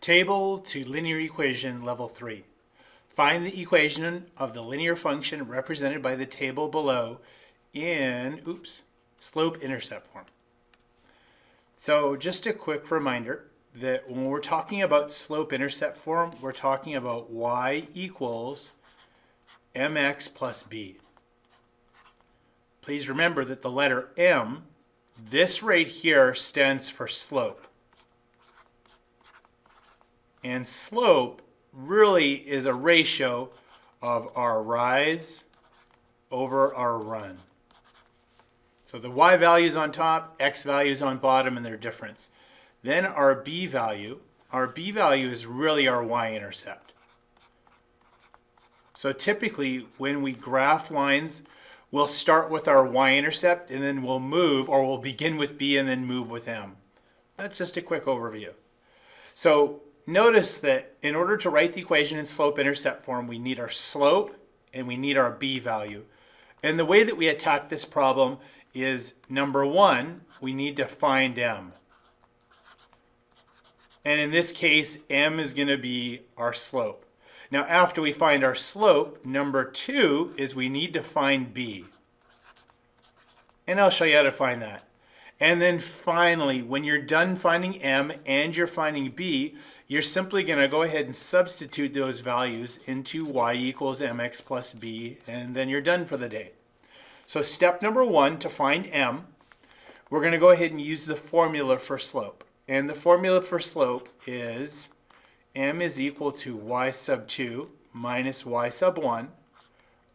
Table to linear equation level 3. Find the equation of the linear function represented by the table below in, slope-intercept form. So just a quick reminder that when we're talking about slope-intercept form, we're talking about y equals mx plus b. Please remember that the letter m, this right here, stands for slope. And slope really is a ratio of our rise over our run. So the y value is on top, x value is on bottom, and their difference. Then our b value is really our y-intercept. So typically when we graph lines, we'll start with our y-intercept and then we'll move, or we'll begin with b and then move with m. That's just a quick overview. So notice that in order to write the equation in slope-intercept form, we need our slope and we need our b value. And the way that we attack this problem is, number one, we need to find m. And in this case, m is going to be our slope. Now after we find our slope, number two is we need to find b. And I'll show you how to find that. And then finally, when you're done finding m and you're finding b, you're simply going to go ahead and substitute those values into y equals mx plus b, and then you're done for the day. So step number one, to find m, we're going to go ahead and use the formula for slope. And the formula for slope is m is equal to y sub 2 minus y sub 1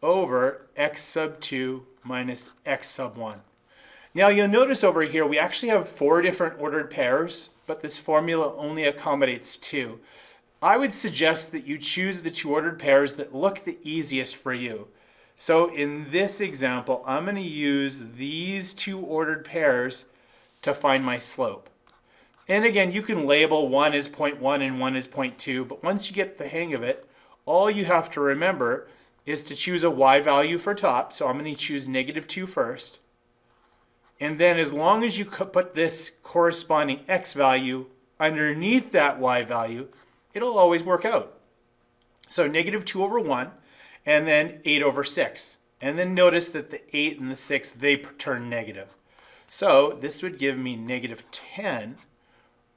over x sub 2 minus x sub 1. Now you'll notice over here we actually have 4 different ordered pairs, but this formula only accommodates 2. I would suggest that you choose the 2 ordered pairs that look the easiest for you. So in this example, I'm going to use these 2 ordered pairs to find my slope. And again, you can label one as 0.1 and one as 0.2, but once you get the hang of it, all you have to remember is to choose a y value for top. So I'm going to choose -2 first. And then as long as you put this corresponding x value underneath that y value, it'll always work out. So -2 over 1, and then 8 over 6. And then notice that the 8 and the 6, they turn negative. So this would give me -10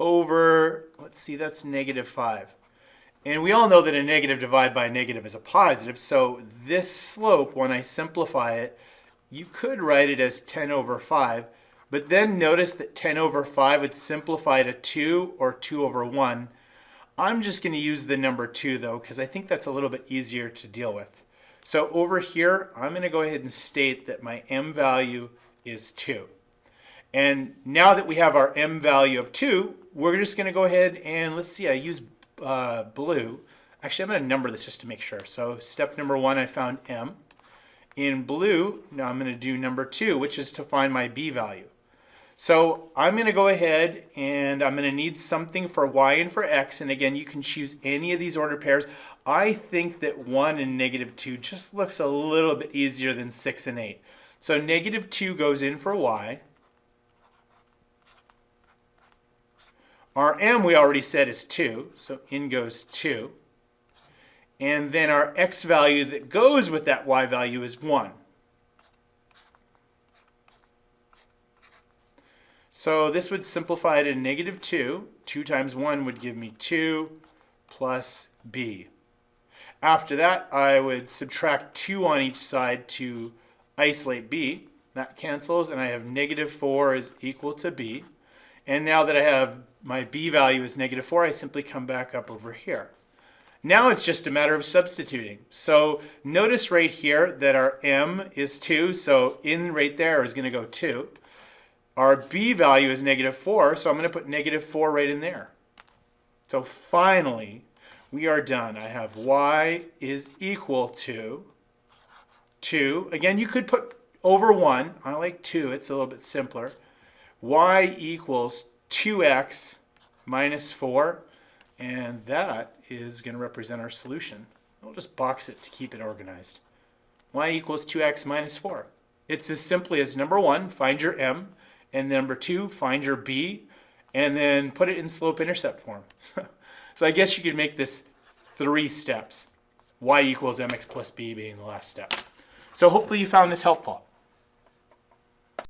over, let's see, that's -5. And we all know that a negative divided by a negative is a positive, so this slope, when I simplify it, you could write it as 10 over 5, but then notice that 10 over 5 would simplify to 2 or 2 over 1. I'm just going to use the number 2 though, because I think that's a little bit easier to deal with. So over here, I'm going to go ahead and state that my m value is 2. And now that we have our m value of 2, we're just going to go ahead and, let's see, I use blue. Actually, I'm going to number this just to make sure. So step number 1, I found m. In blue, now I'm going to do number 2, which is to find my b value. So I'm going to go ahead and I'm going to need something for y and for x. And again, you can choose any of these ordered pairs. I think that 1 and -2 just looks a little bit easier than 6 and 8. So -2 goes in for y. Our m we already said is 2, so in goes 2. And then our x value that goes with that y value is 1. So this would simplify to -2. 2 times 1 would give me 2 plus b. After that, I would subtract 2 on each side to isolate b. That cancels, and I have -4 is equal to b. And now that I have my b value is -4, I simply come back up over here. Now it's just a matter of substituting. So notice right here that our m is 2, so in right there is going to go 2. Our b value is -4, so I'm going to put -4 right in there. So finally, we are done. I have y is equal to 2. Again, you could put over 1. I like 2. It's a little bit simpler. Y equals 2x minus 4, and that is going to represent our solution. We'll just box it to keep it organized. Y equals 2x minus 4. It's as simply as number 1, find your m, and number 2, find your b, and then put it in slope-intercept form. So I guess you could make this 3 steps. Y equals mx plus b being the last step. So hopefully you found this helpful.